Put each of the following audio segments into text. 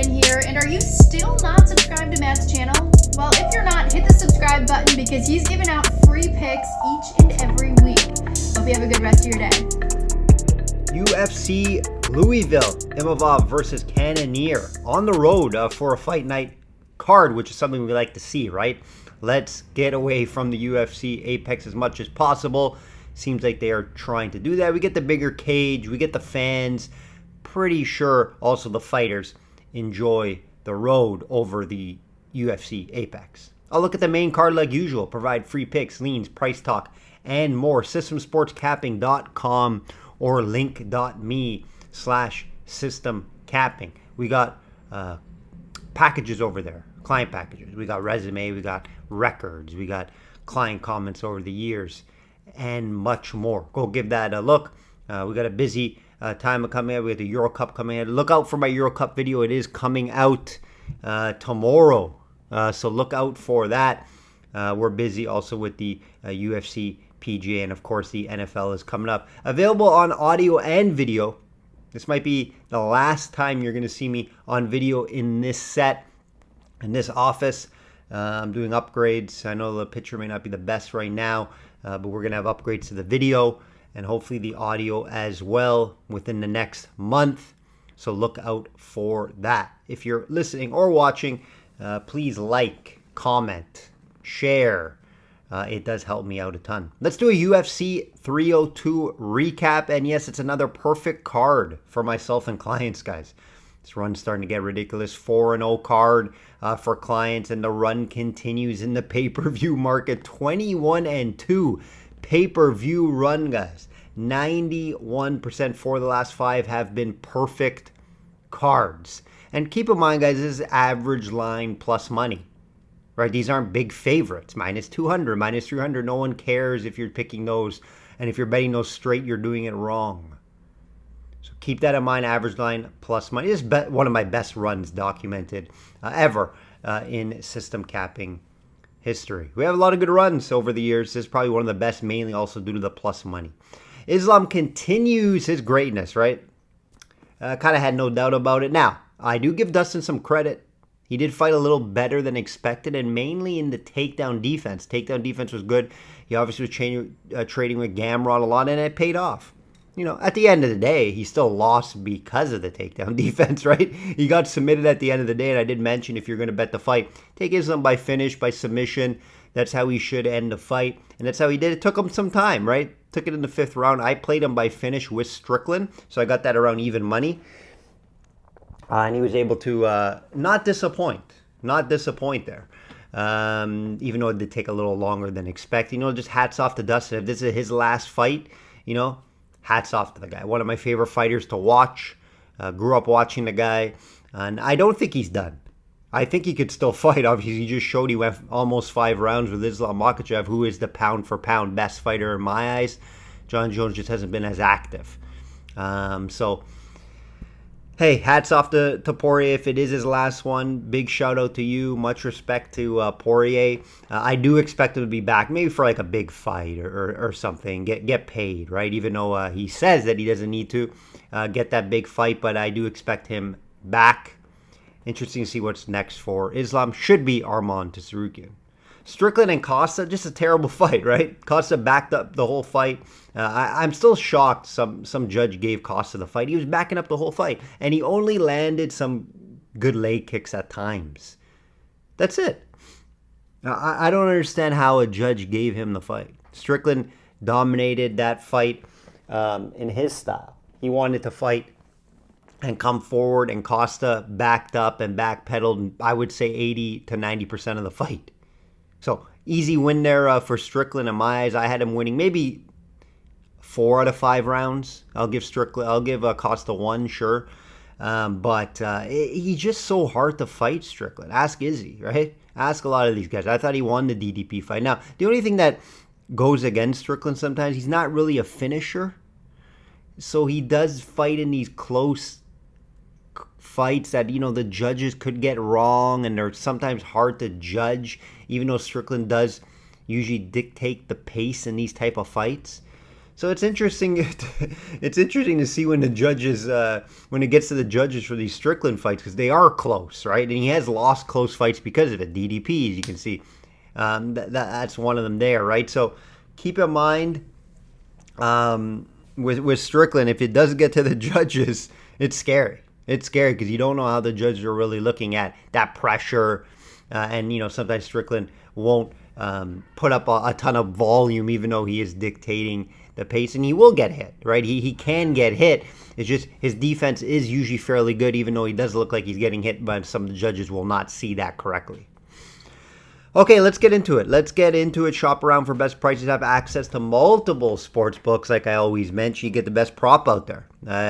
Woman here, and are you still not subscribed to Matt's channel? Well, if you're not, hit the subscribe button because he's giving out free picks each and every week. Hope you have a good rest of your day. UFC Louisville, Imavov versus Cannonier on the road for a fight night card, which is something we like to see, right? Let's get away from the UFC Apex as much as possible. Seems like they are trying to do that. We get the bigger cage, we get the fans. Pretty sure also the fighters enjoy the road over the UFC Apex. I'll look at the main card like usual, provide free picks, leans, price talk, and more. Systemsportscapping.com or link.me/systemcapping. We got packages over there, client packages. We got resume, we got records, we got client comments over the years, and much more. Go give that a look. We got a busy time coming out. We got the Euro Cup coming out. Look out for my Euro Cup video. It is coming out tomorrow. So look out for that. We're busy also with the UFC, PGA, and of course the NFL is coming up. Available on audio and video. This might be the last time you're going to see me on video in this set, in this office. I'm doing upgrades. I know the picture may not be the best right now, but we're going to have upgrades to the video and hopefully the audio as well within the next month. So look out for that. If you're listening or watching, please like, comment, share. It does help me out a ton. Let's do a UFC 302 recap. And yes, it's another perfect card for myself and clients, guys. This run's starting to get ridiculous. 4-0 card for clients, and the run continues in the pay-per-view market. 21-2 pay-per-view run, guys. 91% for the last 5 have been perfect cards. And keep in mind, guys, this is average line plus money, right? These aren't big favorites. Minus 200, minus 300. No one cares if you're picking those. And if you're betting those straight, you're doing it wrong. So keep that in mind. Average line plus money. This is one of my best runs documented ever in system capping history. We have a lot of good runs over the years. This is probably one of the best, mainly also due to the plus money. Islam continues his greatness, right? Kind of had no doubt about it. Now, I do give Dustin some credit. He did fight a little better than expected, and mainly in the takedown defense. Takedown defense was good. He obviously was trading with Gamrot a lot, and it paid off. You know, at the end of the day, he still lost because of the takedown defense, right? He got submitted at the end of the day, and I did mention if you're going to bet the fight, take Islam by finish, by submission. That's how he should end the fight, and that's how he did. It took him some time, right? Took it in the 5th round. I played him by finish with Strickland, so I got that around even money. And he was able to not disappoint there. Even though it did take a little longer than expected. You know, just hats off to Dustin. If this is his last fight, you know, hats off to the guy. One of my favorite fighters to watch. Grew up watching the guy. And I don't think he's done. I think he could still fight. Obviously, he just showed he went almost 5 rounds with Islam Makhachev, who is the pound-for-pound best fighter in my eyes. John Jones just hasn't been as active. So, hey, hats off to Poirier. If it is his last one, big shout-out to you. Much respect to Poirier. I do expect him to be back, maybe for like a big fight or something. Get paid, right? Even though he says that he doesn't need to get that big fight, but I do expect him back. Interesting to see what's next for Islam. Should be Arman Tsarukyan. Strickland and Costa, just a terrible fight, right? Costa backed up the whole fight. I'm still shocked some judge gave Costa the fight. He was backing up the whole fight, and he only landed some good leg kicks at times. That's it. Now, I don't understand how a judge gave him the fight. Strickland dominated that fight in his style. He wanted to fight and come forward, and Costa backed up and backpedaled, I would say 80 to 90% of the fight. So, easy win there for Strickland in my eyes. I had him winning maybe 4 out of 5 rounds. I'll give Costa 1, sure. But he's just so hard to fight, Strickland. Ask Izzy, right? Ask a lot of these guys. I thought he won the DDP fight. Now, the only thing that goes against Strickland sometimes, he's not really a finisher. So he does fight in these close fights that, you know, the judges could get wrong, and they're sometimes hard to judge, even though Strickland does usually dictate the pace in these type of fights. So it's interesting. It's interesting to see when the judges, when it gets to the judges for these Strickland fights, because they are close, right? And he has lost close fights because of it. DDPs, you can see, that's one of them there, right? So keep in mind, with Strickland, if it doesn't get to the judges, it's scary. It's scary because you don't know how the judges are really looking at that pressure, and sometimes Strickland won't put up a ton of volume, even though he is dictating the pace, and he will get hit, right? He can get hit. It's just his defense is usually fairly good, even though he does look like he's getting hit, but some of the judges will not see that correctly. Okay, let's get into it. Shop around for best prices. Have access to multiple sports books, like I always mention. You get the best prop out there.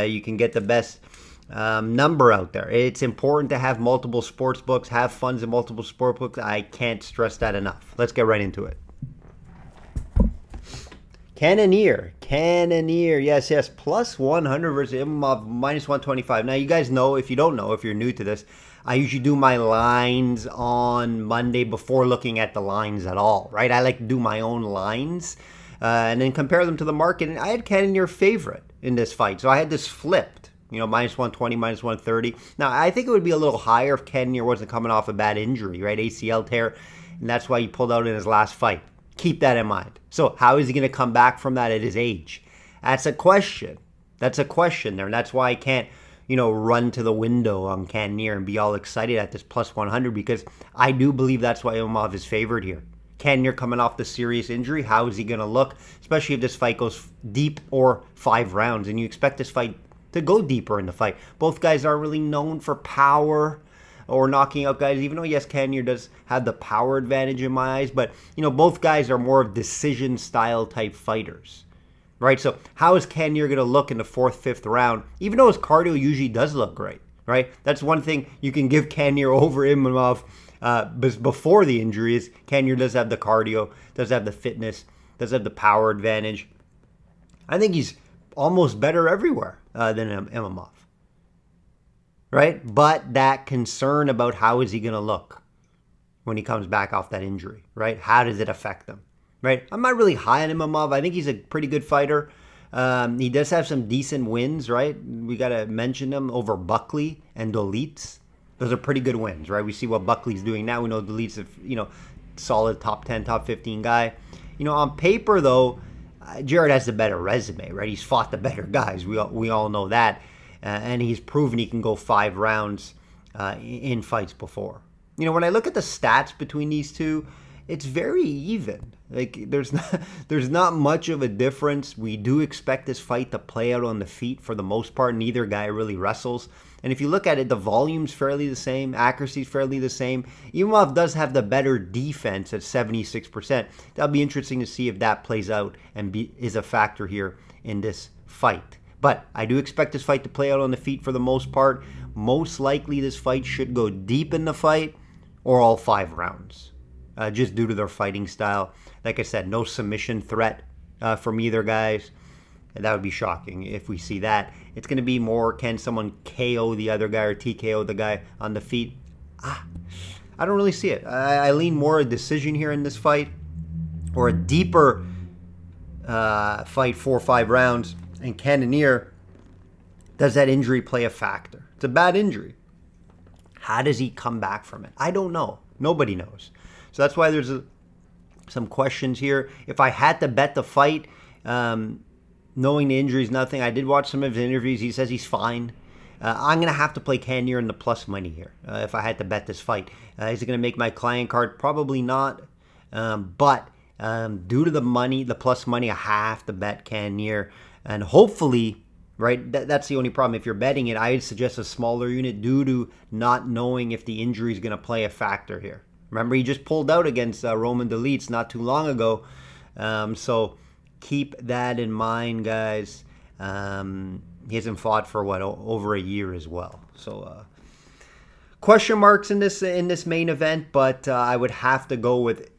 You can get the best number out there. It's important to have multiple sports books, have funds in multiple sport books. I can't stress that enough. Let's get right into it. Cannonier, yes, plus 100 versus Imavov, minus 125. Now, you guys know, if you don't know, if you're new to this, I usually do my lines on Monday before looking at the lines at all, right? I like to do my own lines and then compare them to the market. And I had Cannonier favorite in this fight, so I had this flipped, minus 120, minus 130. Now, I think it would be a little higher if Cannonier wasn't coming off a bad injury, right? ACL tear, and that's why he pulled out in his last fight. Keep that in mind. So how is he going to come back from that at his age? That's a question. there. And that's why I can't, run to the window on Cannonier and be all excited at this plus 100, because I do believe that's why Imavov is favored here. Cannonier coming off the serious injury, how is he going to look? Especially if this fight goes deep or 5 rounds, and you expect this fight to go deeper in the fight. Both guys aren't really known for power or knocking out guys, even though, yes, Cannonier does have the power advantage in my eyes, but, both guys are more of decision-style type fighters, right? So how is Cannonier going to look in the 4th, 5th round, even though his cardio usually does look great, right? That's one thing you can give Cannonier over Imavov before the injury is Cannonier does have the cardio, does have the fitness, does have the power advantage. I think he's almost better everywhere than Imavov. Right? But that concern about how is he going to look when he comes back off that injury, right? How does it affect them, right? I'm not really high on Imavov. I think he's a pretty good fighter. He does have some decent wins, right? We got to mention them over Buckley and Dolitz. Those are pretty good wins, right? We see what Buckley's doing now. We know Dolitz is, solid top 10, top 15 guy. On paper, though, Jared has the better resume, right? He's fought the better guys. We all know that. And he's proven he can go 5 rounds in fights before. When I look at the stats between these two, it's very even. Like there's not much of a difference. We do expect this fight to play out on the feet for the most part. Neither guy really wrestles. And if you look at it, the volume's fairly the same, accuracy's fairly the same. Imavov does have the better defense at 76%. That'll be interesting to see if that plays out and is a factor here in this fight. But I do expect this fight to play out on the feet for the most part. Most likely this fight should go deep in the fight or all 5 rounds, just due to their fighting style. Like I said, no submission threat from either guys. And that would be shocking if we see that. It's going to be more, can someone KO the other guy or TKO the guy on the feet? I don't really see it. I lean more a decision here in this fight, or a deeper fight, 4 or 5 rounds. And Cannonier, does that injury play a factor? It's a bad injury. How does he come back from it? I don't know. Nobody knows. So that's why there's some questions here. If I had to bet the fight, knowing the injury is nothing, I did watch some of his interviews. He says he's fine. I'm going to have to play Cannonier in the plus money here if I had to bet this fight. Is it going to make my client card? Probably not. But due to the money, the plus money, I have to bet Cannonier. And hopefully, right, that's the only problem. If you're betting it, I would suggest a smaller unit due to not knowing if the injury is going to play a factor here. Remember, he just pulled out against Roman Dolitz not too long ago. So keep that in mind, guys. He hasn't fought for, over a year as well. So question marks in this main event, but I would have to go with,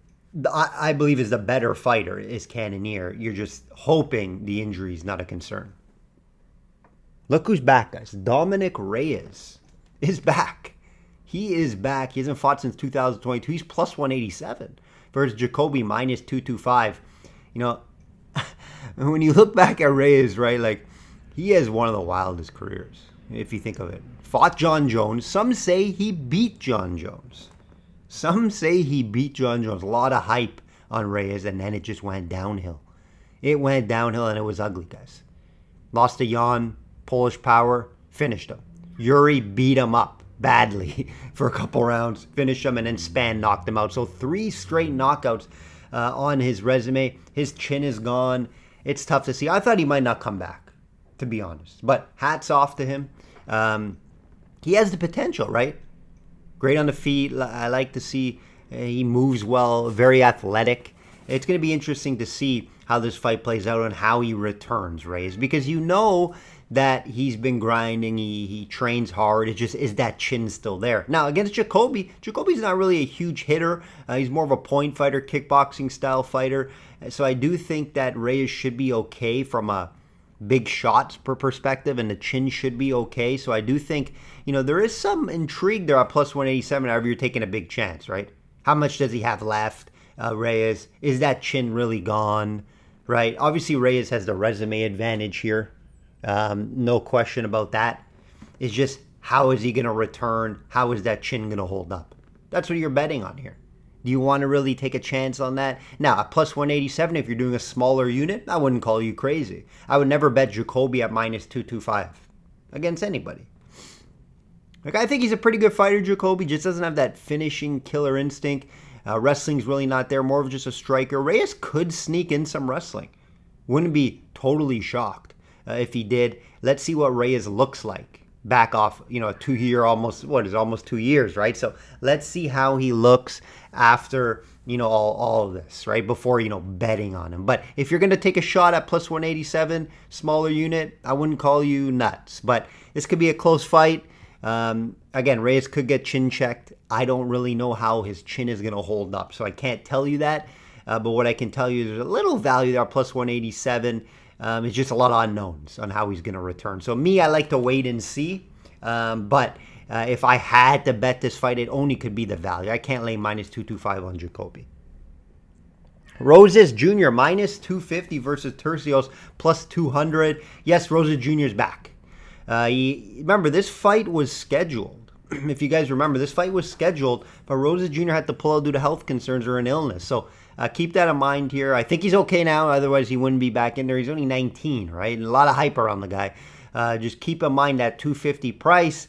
I believe, is the better fighter is Cannonier. You're just hoping the injury is not a concern. Look who's back, guys. Dominic Reyes is back. He is back. He hasn't fought since 2022. He's plus 187 versus Jacoby minus 225. And when you look back at Reyes, right, like, he has one of the wildest careers, if you think of it. Fought John Jones. Some say he beat John Jones. Some say he beat John Jones. A lot of hype on Reyes, and then it just went downhill. It went downhill, and it was ugly, guys. Lost to Jan, Polish Power, finished him. Yuri beat him up badly for a couple rounds, finished him, and then Spann knocked him out. So 3 straight knockouts on his resume. His chin is gone. It's tough to see. I thought he might not come back, to be honest. But hats off to him. He has the potential, right? Great on the feet. I like to see he moves well, very athletic. It's going to be interesting to see how this fight plays out and how he returns, Reyes, because you know that he's been grinding, he trains hard. It just, is that chin still there? Now, against Jacoby's not really a huge hitter. He's more of a point fighter, kickboxing style fighter. So I do think that Reyes should be okay from a big shots per perspective, and the chin should be okay. So I do think, there is some intrigue there at plus 187, however you're taking a big chance, right? How much does he have left, Reyes? Is that chin really gone, right? Obviously, Reyes has the resume advantage here. No question about that. It's just, how is he going to return? How is that chin going to hold up? That's what you're betting on here. Do you want to really take a chance on that? Now, at plus 187, if you're doing a smaller unit, I wouldn't call you crazy. I would never bet Jacoby at minus 225 against anybody. Like, I think he's a pretty good fighter, Jacoby. Just doesn't have that finishing killer instinct. Wrestling's really not there. More of just a striker. Reyes could sneak in some wrestling. Wouldn't be totally shocked if he did. Let's see what Reyes looks like. Back off, a 2 year, almost 2 years, right? So let's see how he looks after, all of this, right? Before, betting on him. But if you're going to take a shot at plus 187, smaller unit, I wouldn't call you nuts. But this could be a close fight. Again, Reyes could get chin checked. I don't really know how his chin is going to hold up, so I can't tell you that. But what I can tell you is there's a little value there, plus 187. It's just a lot of unknowns on how he's going to return. So me, I like to wait and see. But if I had to bet this fight, it only could be the value. I can't lay minus 225 on Jacoby. Roses Jr. minus 250 versus Tercios plus 200. Yes, Roses Jr. is back. Remember, this fight was scheduled. If you guys remember, this fight was scheduled, but Roses Jr. had to pull out due to health concerns or an illness. So keep that in mind here. I think he's okay now. Otherwise, he wouldn't be back in there. He's only 19, right? And a lot of hype around the guy. Just keep in mind that 250 price.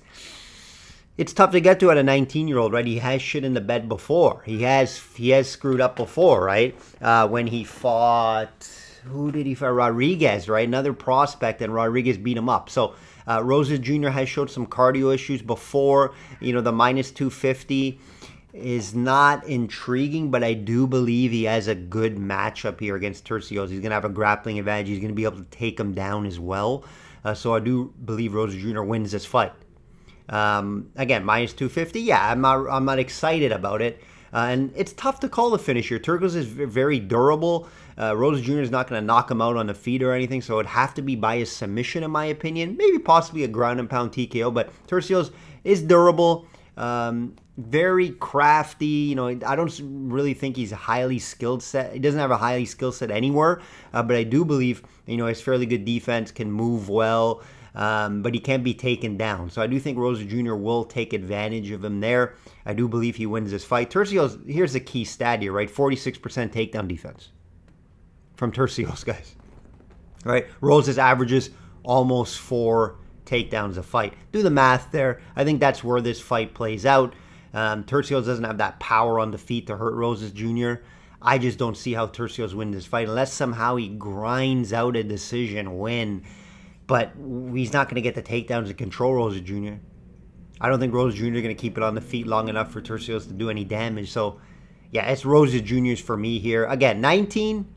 It's tough to get to at a 19-year-old, right? He has shit in the bed before. He has screwed up before, right? When he fought, who did he fight? Rodriguez, right? Another prospect, and Rodriguez beat him up. So Roses Jr. has showed some cardio issues before. The minus 250 is not intriguing, but I do believe he has a good matchup here against Tercios. He's going to have a grappling advantage. He's going to be able to take him down as well. So I do believe Roses Jr. wins this fight. Again, minus 250. Yeah, I'm not excited about it. And it's tough to call the finish here. Tercios is very durable. Roses Jr. is not going to knock him out on the feet or anything, so it'd have to be by a submission, in my opinion. Maybe possibly a ground and pound TKO, but Tercios is durable. Very crafty. I don't really think he's highly skilled set. He doesn't have a highly skilled set anywhere, but I do believe, has fairly good defense, can move well, but he can't be taken down. So I do think Roses Jr. will take advantage of him there. I do believe he wins this fight. Tercios, here's the key stat here, right? 46% takedown defense from Tercios, guys. Right? Roses averages almost 4 takedowns a fight. Do the math there. I think that's where this fight plays out. Tercios doesn't have that power on the feet to hurt Roses Jr. I just don't see how Tercios wins this fight unless somehow he grinds out a decision win. But he's not going to get the takedowns to control Roses Jr. I don't think Roses Jr. is going to keep it on the feet long enough for Tercios to do any damage. So, yeah, it's Roses Jr.'s for me here. Again, 19.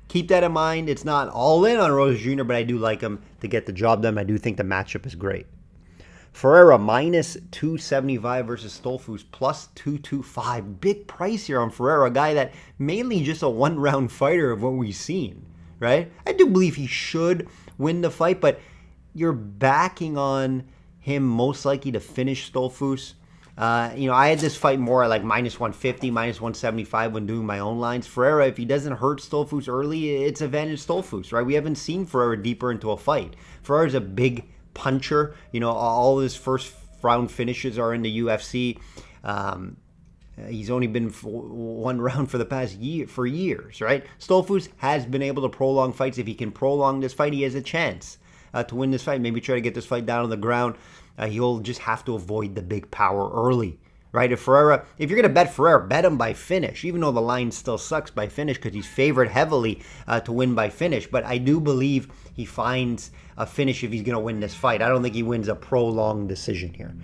Keep that in mind. It's not all in on Roses Jr., but I do like him to get the job done. I do think the matchup is great. Ferreira minus 275 versus Stolfus plus 225. Big price here on Ferreira, a guy that mainly just a one-round fighter of what we've seen, right? I do believe he should win the fight, but you're backing on him most likely to finish Stolfus. I had this fight more at like minus 150, minus 175 when doing my own lines. Ferreira, if he doesn't hurt Stolfus early, it's advantage Stolfus, right? We haven't seen Ferreira deeper into a fight. Ferreira's a big puncher. All his first round finishes are in the UFC. He's only been one round for the past years, right? Stolfus has been able to prolong fights. If he can prolong this fight, he has a chance to win this fight. Maybe try to get this fight down on the ground. He'll just have to avoid the big power early, right? If you're going to bet Ferreira, bet him by finish, even though the line still sucks by finish because he's favored heavily to win by finish. But I do believe he finds a finish if he's going to win this fight. I don't think he wins a prolonged decision here.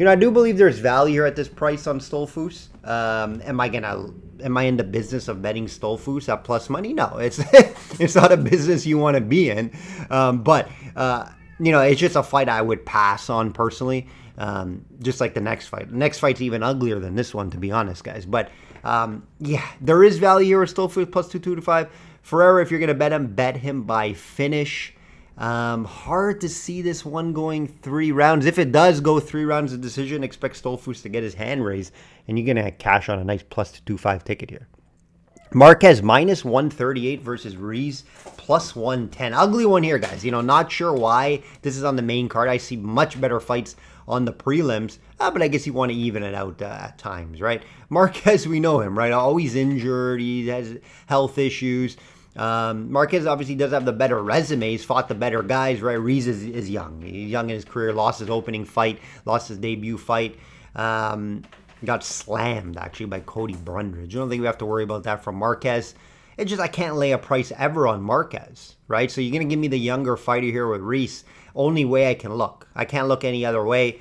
I do believe there's value here at this price on Stolfus. Am I in the business of betting Stolfus at plus money? No, it's not a business you want to be in. But it's just a fight I would pass on personally. Just like the next fight. The next fight's even uglier than this one, to be honest, guys. But there is value here with Stolfus plus 225. Ferreira, if you're going to bet him by finish. Hard to see this one going 3 rounds. If it does go 3 rounds of decision, expect Stolfus to get his hand raised, and you're going to cash on a nice plus 225 ticket here. Marquez minus 138 versus Reis plus 110. Ugly one here, guys. Not sure why this is on the main card. I see much better fights on the prelims, but I guess you want to even it out at times, right? Marquez, we know him, right? Always injured. He has health issues. Marquez obviously does have the better resume. He's fought the better guys, right? Reis is young. He's young in his career. Lost his opening fight. Lost his debut fight. Got slammed, actually, by Cody Brundage. I don't think we have to worry about that from Marquez. It's just I can't lay a price ever on Marquez, right? So you're going to give me the younger fighter here with Reis. Only way I can look. I can't look any other way.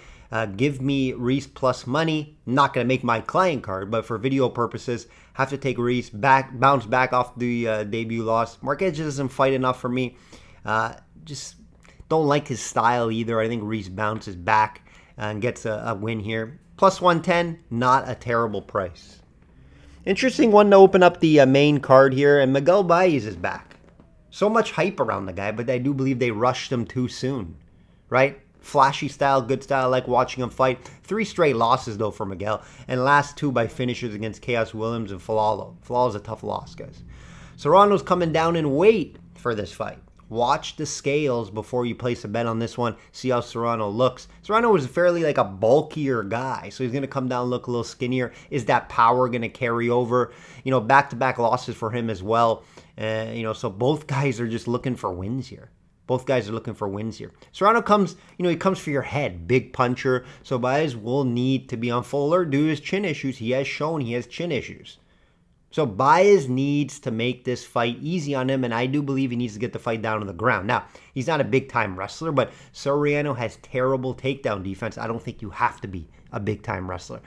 Give me Reis plus money. Not going to make my client card, but for video purposes, have to take Reis bounce back off the debut loss. Marquez just doesn't fight enough for me. Just don't like his style either. I think Reis bounces back and gets a win here. Plus 110, not a terrible price. Interesting one to open up the main card here, and Miguel Baez is back. So much hype around the guy, but I do believe they rushed him too soon, right? Flashy style, good style, I like watching him fight. 3 straight losses, though, for Miguel. And last 2 by finishes against Chaos Williams and Falalo. Falalo's a tough loss, guys. Serrano's coming down in weight for this fight. Watch the scales before you place a bet on this one. See how Serrano looks. Serrano was fairly like a bulkier guy, so he's going to come down and look a little skinnier. Is that power going to carry over? Back-to-back losses for him as well. So both guys are just looking for wins here. Serrano comes, he comes for your head. Big puncher. So Baez will need to be on full alert due to his chin issues. He has shown he has chin issues. So Baez needs to make this fight easy on him, and I do believe he needs to get the fight down on the ground. Now, he's not a big-time wrestler, but Soriano has terrible takedown defense. I don't think you have to be a big-time wrestler.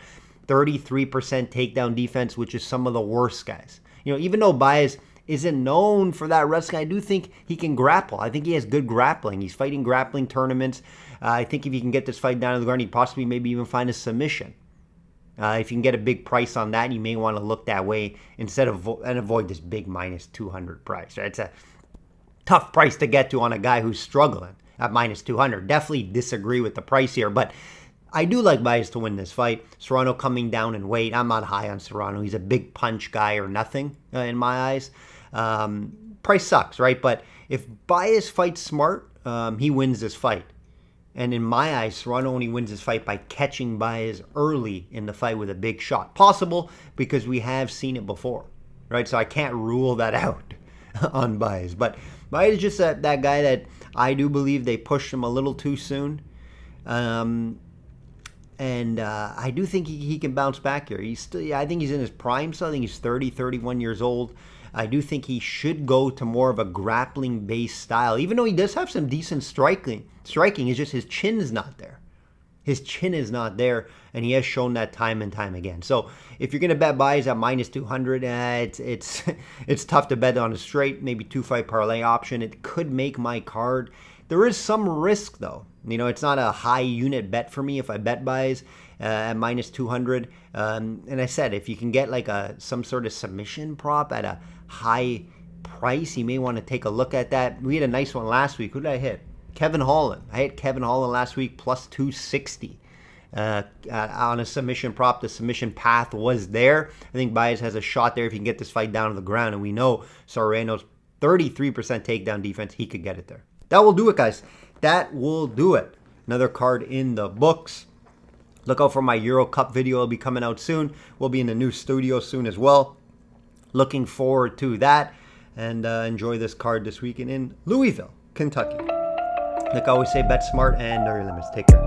33% takedown defense, which is some of the worst guys. Even though Baez isn't known for that wrestling, I do think he can grapple. I think he has good grappling. He's fighting grappling tournaments. I think if he can get this fight down on the ground, he'd possibly maybe even find a submission. If you can get a big price on that, you may want to look that way instead of and avoid this big minus 200 price. Right? It's a tough price to get to on a guy who's struggling at minus 200. Definitely disagree with the price here, but I do like Baez to win this fight. Serrano coming down in weight. I'm not high on Serrano. He's a big punch guy or nothing in my eyes. Price sucks, right? But if Baez fights smart, he wins this fight. And in my eyes, Serrano only wins this fight by catching Baez early in the fight with a big shot. Possible because we have seen it before, right? So I can't rule that out on Baez. But Baez is just that guy that I do believe they pushed him a little too soon. And I do think he can bounce back here. I think he's in his prime, so I think he's 30, 31 years old. I do think he should go to more of a grappling-based style, even though he does have some decent striking. It's just his chin is not there. His chin is not there, and he has shown that time and time again. So if you're going to bet Baez at minus 200, it's tough to bet on a straight, maybe 2-fight parlay option. It could make my card. There is some risk, though. It's not a high unit bet for me if I bet Baez at minus 200. And I said, if you can get like some sort of submission prop at a high price, you may want to take a look at that. We had a nice one last week. Who did I hit? Kevin Holland. I hit Kevin Holland last week plus 260. on a submission prop. The submission path was there. I think Baez has a shot there if he can get this fight down to the ground. And we know Soriano's 33% takedown defense. He could get it there. That will do it, guys. That will do it. Another card in the books. Look out for my Euro Cup video. It'll be coming out soon. We'll be in the new studio soon as well. Looking forward to that. And enjoy this card this weekend in Louisville, Kentucky. Like I always say, bet smart and know your limits. Take care.